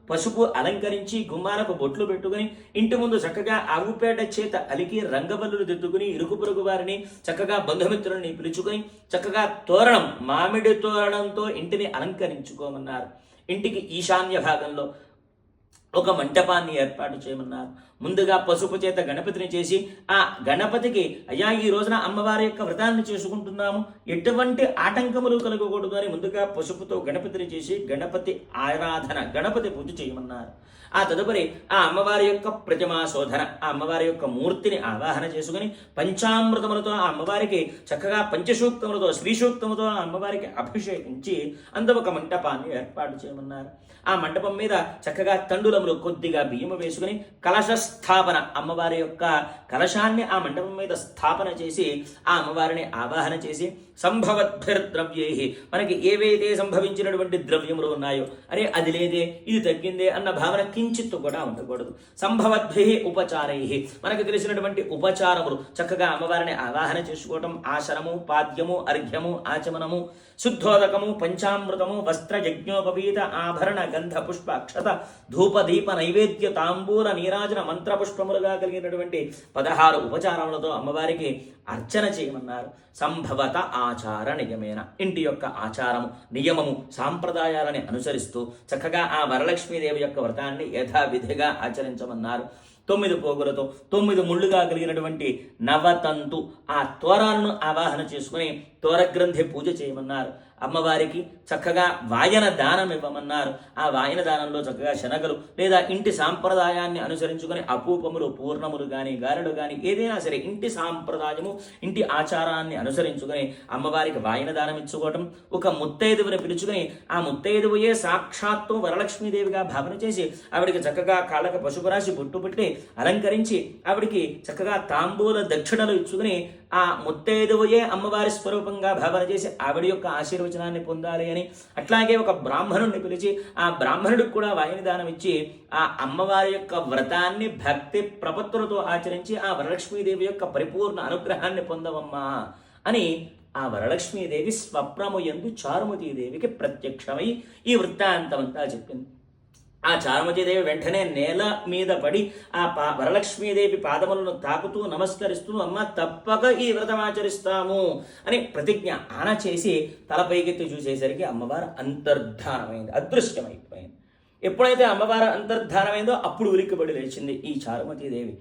పసుపు అలంకరించి గుమ్మాలకు బొట్లు పెట్టుకుని ఇంటి ముందు చక్కగా ఆవుపేట చేత అలికి రంగవల్లులు దిద్దుకుని ఇరుకు పొరుగు వారిని చక్కగా బంధుమిత్రులని పిలుచుకొని చక్కగా తోరణం మామిడి తోరణంతో ఇంటిని అలంకరించుకోమన్నారు. ఇంటికి ఈశాన్య భాగంలో ఒక మంటపాన్ని ఏర్పాటు చేయమన్నారు. ముందుగా పసుపు చేత గణపతిని చేసి ఆ గణపతికి అయ్యా ఈ రోజున అమ్మవారి యొక్క వ్రతాన్ని చేసుకుంటున్నాము, ఎటువంటి ఆటంకములు కలగకూడదు అని ముందుగా పసుపుతో గణపతిని చేసి గణపతి ఆరాధన గణపతి పూజ చేయమన్నారు. ఆ తదుపరి ఆ అమ్మవారి యొక్క ప్రతిమా శోధన, ఆ అమ్మవారి యొక్క మూర్తిని ఆవాహన చేసుకుని పంచామృతములతో ఆ అమ్మవారికి చక్కగా పంచసూక్తములతో శ్రీసూక్తముతో ఆ అమ్మవారికి అభిషేకించి అందు ఒక మంటపాన్ని ఏర్పాటు చేయమన్నారు. ఆ మంటపం మీద చక్కగా తండులములు కొద్దిగా బియ్యము వేసుకుని కలశ స్థాపన, అమ్మవారి యొక్క కలశాన్ని ఆ మంటపం మీద స్థాపన చేసి ఆ అమ్మవారిని ఆవాహన చేసి సంభవద్భిర్ద్రవ్యై, మనకి ఏవైతే సంభవించినటువంటి ద్రవ్యములు ఉన్నాయో అరే అది లేదే ఇది తగ్గిందే అన్న భావన కించిత్తు కూడా ఉండకూడదు. సంభవద్భి ఉపచారై, మనకు తెలిసినటువంటి ఉపచారములు చక్కగా అమ్మవారిని ఆవాహన చేసుకోవటం, ఆసనము పాద్యము అర్ఘ్యము ఆచమనము శుద్ధోదకము పంచామృతము వస్త్ర యజ్ఞోపవీత ఆభరణ గంధ పుష్ప అక్షత ధూప దీప నైవేద్య తాంబూల నీరాజన మంత్రపుష్పములుగా కలిగినటువంటి 16 ఉపచారములతో అమ్మవారికి అర్చన చేయమన్నారు. సంభవత ఆచార నియమేన, ఇంటి యొక్క ఆచారము నియమము సాంప్రదాయాలని అనుసరిస్తూ చక్కగా ఆ వరలక్ష్మీదేవి యొక్క వ్రతాన్ని యథావిధిగా ఆచరించమన్నారు. 9 పోగులతో 9 ముళ్ళుగా కలిగినటువంటి నవతంతు ఆ తోరాలను ఆవాహన చేసుకుని తోరగ్రంథి పూజ చేయమన్నారు. అమ్మవారికి చక్కగా వాయన దానం ఇవ్వమన్నారు. ఆ వాయన దానంలో చక్కగా శనగలు లేదా ఇంటి సాంప్రదాయాన్ని అనుసరించుకొని అపూపములు పూర్ణములు కానీ గారెలు కానీ ఏదైనా సరే ఇంటి సాంప్రదాయము ఇంటి ఆచారాన్ని అనుసరించుకొని అమ్మవారికి వాయన దానం ఇచ్చుకోవటం, ఒక ముత్తైదువుని పిలుచుకొని ఆ ముత్తైదువుయే సాక్షాత్తు వరలక్ష్మీదేవిగా భావన చేసి ఆవిడికి చక్కగా కాళ్ళకు పసుపు రాసి బొట్టు పెట్టి అలంకరించి ఆవిడికి చక్కగా తాంబూల దక్షిణలు ఇచ్చుకుని ఆ ముత్తైదువుయే అమ్మవారి స్వరూపంగా భావన చేసి ఆవిడ యొక్క ఆశీర్వచనాన్ని పొందాలి అని, అట్లాగే ఒక బ్రాహ్మణుడిని పిలిచి ఆ బ్రాహ్మణుడికి కూడా వాయుని దానం ఇచ్చి ఆ అమ్మవారి యొక్క వ్రతాన్ని భక్తి ప్రపత్తులతో ఆచరించి ఆ వరలక్ష్మీదేవి యొక్క పరిపూర్ణ అనుగ్రహాన్ని పొందవమ్మా అని ఆ వరలక్ష్మీదేవి స్వప్నము యందు చారుమతీదేవికి ప్రత్యక్షమై ఈ వృత్తాంతమంతా చెప్పింది. ఆ చారుమతీదేవి వెంటనే నేల మీద పడి ఆ వరలక్ష్మీదేవి పాదములను తాకుతూ నమస్కరిస్తూ అమ్మ తప్పక ఈ వ్రతం ఆచరిస్తాము అని ప్రతిజ్ఞ ఆన చేసి తలపైకెత్తి చూసేసరికి అమ్మవారు అంతర్ధానమైంది, అదృశ్యమైపోయింది. ఎప్పుడైతే అమ్మవారు అంతర్ధానమైందో అప్పుడు ఉలిక్కిపడి లేచింది ఈ చారుమతీదేవి.